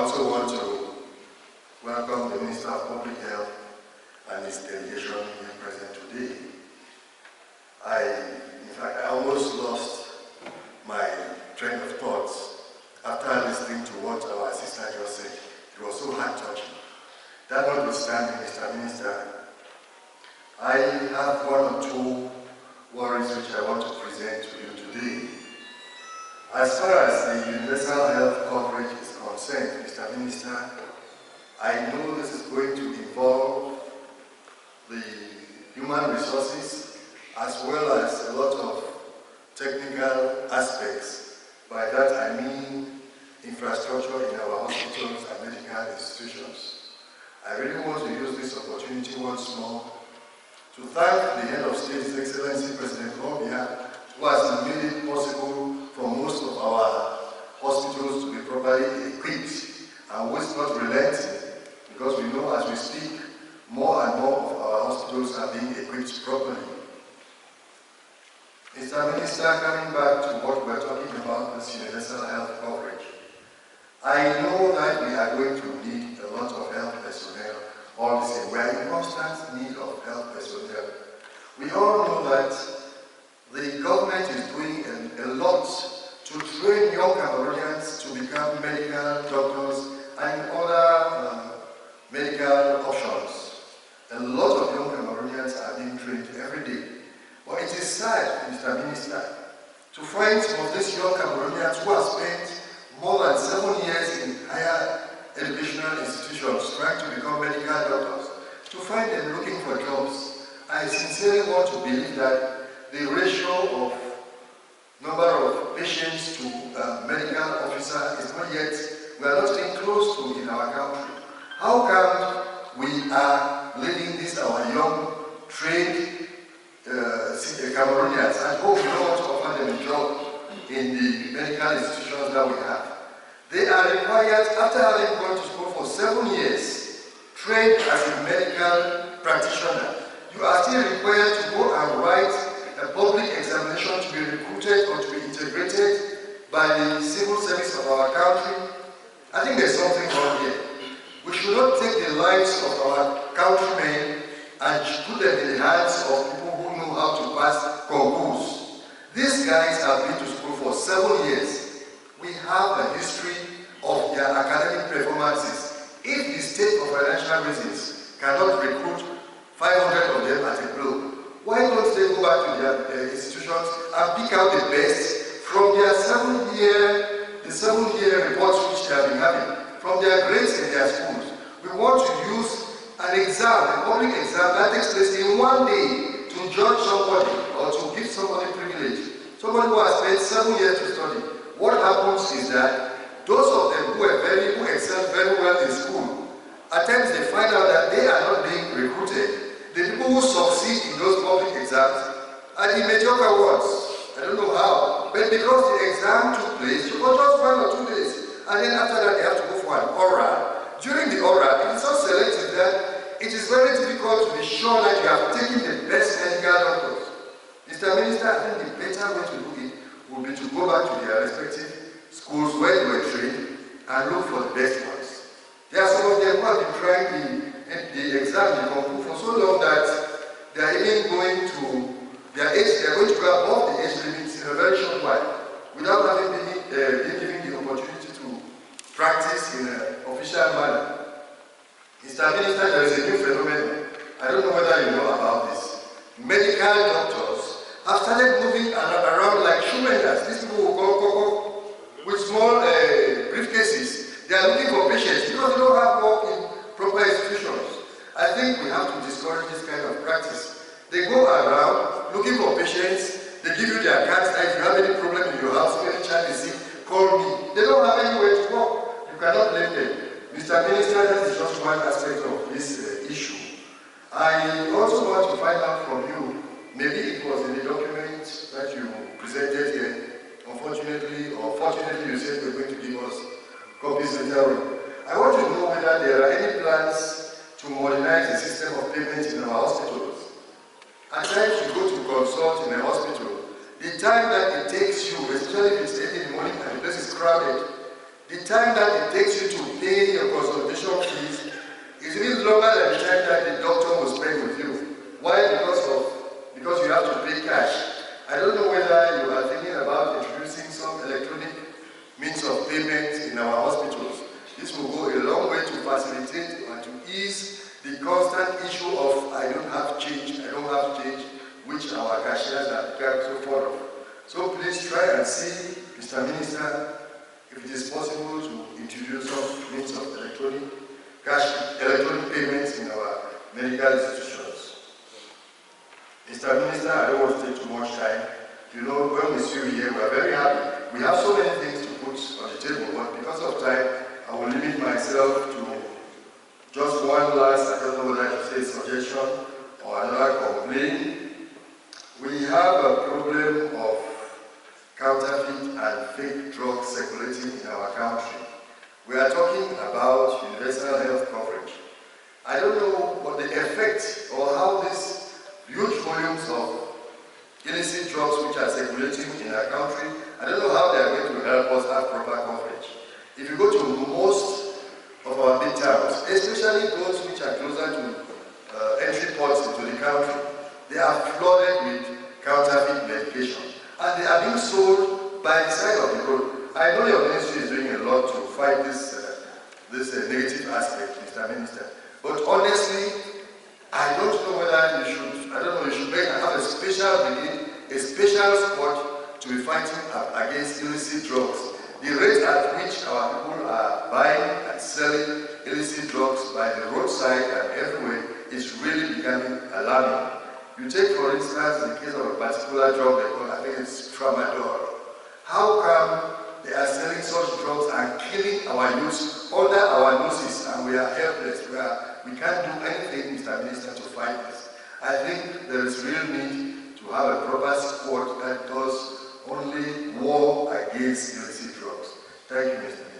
also want to welcome the Minister of Public Health and his delegation here present today. In fact, I almost lost my train of thoughts after listening to what our sister just said. It was so heart-touching. That notwithstanding, Mr. Minister, I have one or two worries which I want to present to you today. As far as the universal health coverage is concerned, Mr. Minister, I know this is going to involve the human resources as well as a lot of technical aspects. By that I mean infrastructure in our hospitals and medical institutions. I really want to use this opportunity once more to thank the Head of State, His Excellency President Colombia, who has made it possible for most of our hospitals to be properly equipped and who is not relenting, because we know as we speak, more and more of our hospitals are being equipped properly. Mr. Minister, coming back to what we're talking about, this universal health coverage, I know that we are going to need a lot of health personnel all the same. We are in constant need of health personnel. We all know that the government is doing a lot to train young Cameroonians to become medical doctors and other medical options. A lot of young Cameroonians are being trained every day. But it is sad, Mr. Minister, to find some of these young Cameroonians who have spent more than 7 years in higher educational institutions trying to become medical doctors, to find them looking for jobs. I sincerely want to believe that the ratio of number of patients to medical officer is not yet, we are not even close to in our country. How come we are leaving this our young, trained Cameroonians and hope we don't want to offer them a job in the medical institutions that we have? They are required, after having gone to school for 7 years, trained as a medical practitioner, you are still required to go and write a public examination to be recruited or to be integrated by the civil service of our country. I think there's something wrong here. We should not take the lives of our countrymen and put them in the hands of people who know how to pass concours. These guys have been to school for 7 years. We have a history of their academic performances. If the state for financial reasons cannot recruit 500 of them at a blow, why don't they go back to their institutions and pick out the best from their 7-year reports which they have been having, from their grades in their schools? We want to use an exam, a public exam that takes place in 1 day to judge somebody or to give somebody privilege. Somebody who has spent 7 years to study. What happens is that those of them who excel very well in school, at times they find out that they are not being recruited. The people who succeed in those public exams are the mediocre ones. I don't know how, but because the exam took place, you got just 1 or 2 days, and then after that they have to go for an oral. During the oral, it is so selective that it is very difficult to be sure that you have taken the best medical doctors. Mr. Minister, I think the better way to do it would be to go back to their respective schools where they were trained and look for the best ones. There are some of them who have been trying the exam, the concours for so long that they are even going to their age, they are going to go above the age limits in a very short while without having been given the opportunity to practice in an official manner. Mr. Minister, there is a new phenomenon. I don't know whether you know about this. Medical doctors have started moving around like shoemakers. These people will go with small briefcases. They are looking for patients because they don't have work in proper institutions. I think we have to discourage this kind of practice. They go around looking for patients. They give you their cards. If you have any problem in your house, any child is sick, call me. They don't have anywhere to work. You cannot blame them. Mr. Minister, that is just one aspect of this issue. I also want to find out from you, maybe it was in the document that you presented here. Unfortunately, or fortunately, you said you were going to give us copies later on. I want to know whether there are any plans to modernize the system of payment in our hospitals. At times you go to consult in a hospital, the time that it takes you, especially if it's early in the morning and the place is crowded, the time that it takes you to pay your consultation fees is even longer than the time that the doctor will spend with you. Why? Because you have to pay cash. I don't know whether you are thinking about introducing some electronic means of payment in our hospitals. This will go a long way to facilitate and to ease the constant issue of I don't have change, which our cashiers have become so fond of. So please try and see, Mr. Minister, if it is possible to introduce some means of electronic payments in our medical institutions. Mr. Minister, I don't want to take too much time. You know, when we see you here, we are very happy. We have so many things to put on the table, but because of time, I will limit myself to just one last, I don't know whether to say suggestion or another complaint. We have a problem of counterfeit and fake drugs circulating in our country. We are talking about universal health coverage. I don't know what the effect or how these huge volumes of illicit drugs which are circulating in our country, I don't know how they are going to help us have proper coverage. If you go to most of our big towns, especially those which are closer to entry ports into the country, they are flooded with counterfeit medication. And they are being sold by the side of the road. I know your ministry is doing a lot to fight this negative aspect, Mr. Minister. But honestly, I don't know whether you should have a special brigade, a special squad to be fighting against illicit drugs. The rate at which our people are buying and selling illicit drugs by the roadside and everywhere is really becoming alarming. You take, for instance, the case of a particular drug they call, I think it's tramadol. How come they are selling such drugs and killing our youth under our noses, and we are helpless? We can't do anything, Mr. Minister, to fight this. I think there is real need to have a proper squad that does only war against illicit drugs. Thank you, Mr. Minister.